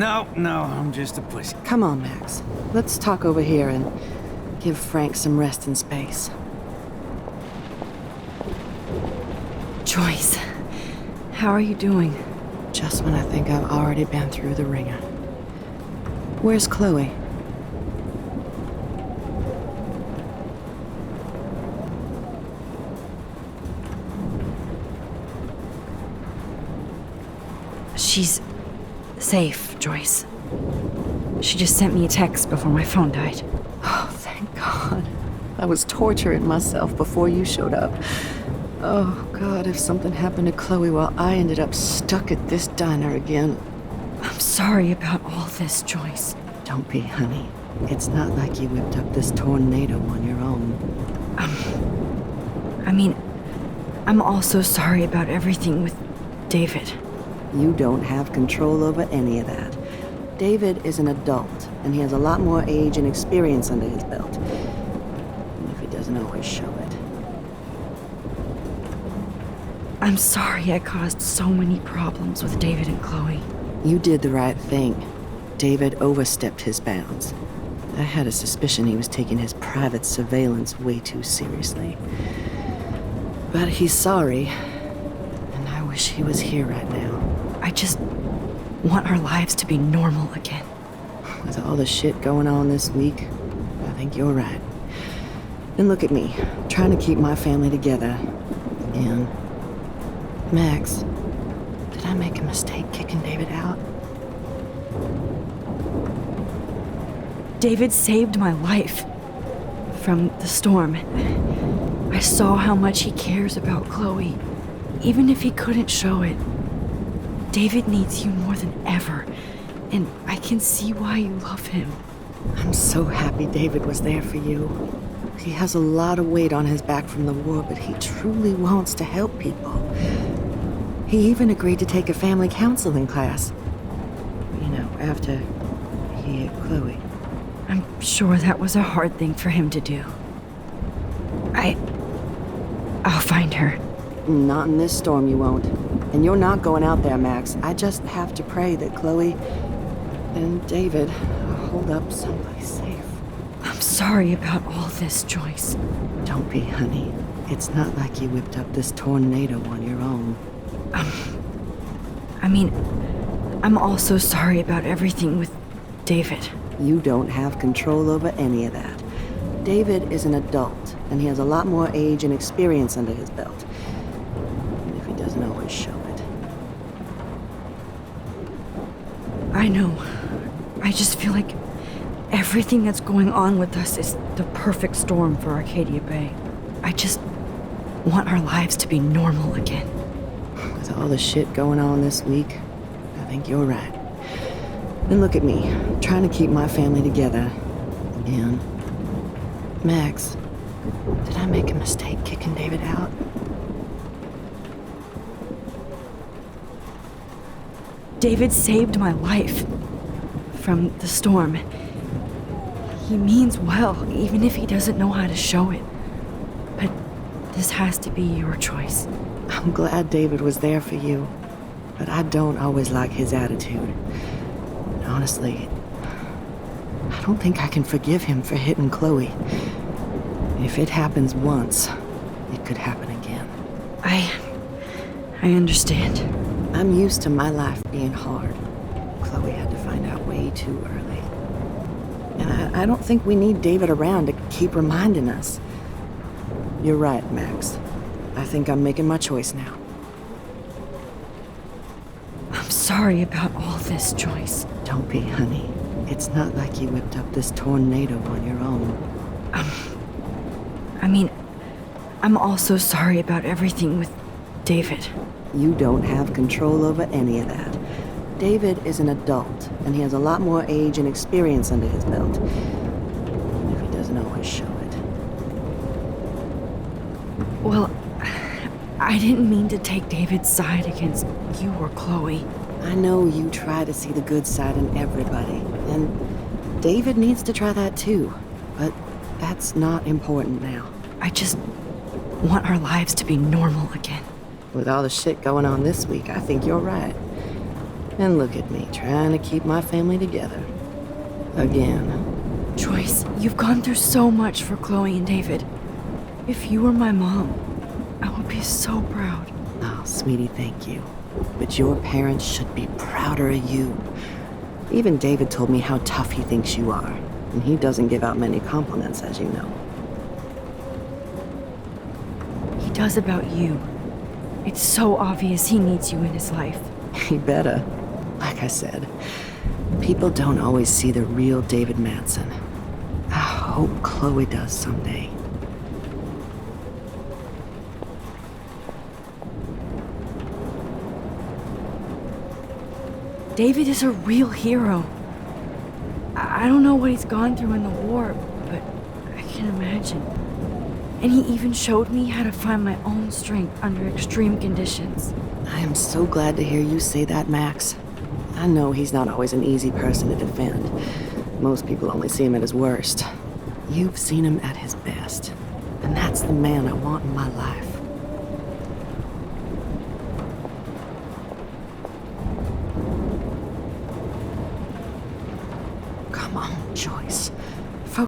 No, I'm just a pussy. Come on, Max. Let's talk over here and give Frank some rest and space. Joyce, how are you doing? Just when I think I've already been through the ringer. Where's Chloe? She's safe, Joyce. She just sent me a text before my phone died. Oh, thank God. I was torturing myself before you showed up. Oh, God, if something happened to Chloe while I ended up stuck at this diner again. I'm sorry about all this, Joyce. Don't be, honey. It's not like you whipped up this tornado on your own. I'm also sorry about everything with David. You don't have control over any of that. David is an adult, and he has a lot more age and experience under his belt. Even if he doesn't always show it. I'm sorry I caused so many problems with David and Chloe. You did the right thing. David overstepped his bounds. I had a suspicion he was taking his private surveillance way too seriously. But he's sorry, and I wish he was here right now. I just want our lives to be normal again. With all the shit going on this week, I think you're right. And look at me, trying to keep my family together. And Max, did I make a mistake kicking David out? David saved my life from the storm. I saw how much he cares about Chloe, even if he couldn't show it. David needs you more than ever, and I can see why you love him. I'm so happy David was there for you. He has a lot of weight on his back from the war, but he truly wants to help people. He even agreed to take a family counseling class. You know, after he hit Chloe. I'm sure that was a hard thing for him to do. I'll find her. Not in this storm, you won't. And you're not going out there, Max. I just have to pray that Chloe and David hold up someplace safe. I'm sorry about all this, Joyce. Don't be, honey. It's not like you whipped up this tornado on your own. I'm also sorry about everything with David. You don't have control over any of that. David is an adult, and he has a lot more age and experience under his belt. Even if he doesn't always show it. I know. I just feel like everything that's going on with us is the perfect storm for Arcadia Bay. I just want our lives to be normal again. With all the shit going on this week, I think you're right. And look at me, trying to keep my family together. And Max, did I make a mistake kicking David out? David saved my life from the storm. He means well, even if he doesn't know how to show it. But this has to be your choice. I'm glad David was there for you, but I don't always like his attitude. Honestly, I don't think I can forgive him for hitting Chloe. If it happens once, it could happen again. I understand. I'm used to my life being hard. Chloe had to find out way too early. And I don't think we need David around to keep reminding us. You're right, Max. I think I'm making my choice now. I'm sorry about all this, Joyce. Don't be, honey. It's not like you whipped up this tornado on your own. I'm also sorry about everything with David. You don't have control over any of that. David is an adult, and he has a lot more age and experience under his belt. Even if he doesn't always show it. Well, I didn't mean to take David's side against you or Chloe. I know you try to see the good side in everybody, and David needs to try that too, but that's not important now. I just want our lives to be normal again. With all the shit going on this week, I think you're right. And look at me, trying to keep my family together. Again. Joyce, you've gone through so much for Chloe and David. If you were my mom, I would be so proud. Oh, sweetie, thank you. But your parents should be prouder of you. Even David told me how tough he thinks you are. And he doesn't give out many compliments, as you know. He does about you. It's so obvious he needs you in his life. He better. Like I said, people don't always see the real David Madsen. I hope Chloe does someday. David is a real hero. I don't know what he's gone through in the war, but I can imagine. And he even showed me how to find my own strength under extreme conditions. I am so glad to hear you say that, Max. I know he's not always an easy person to defend. Most people only see him at his worst. You've seen him at his best. And that's the man I want in my life. Come on, Joyce.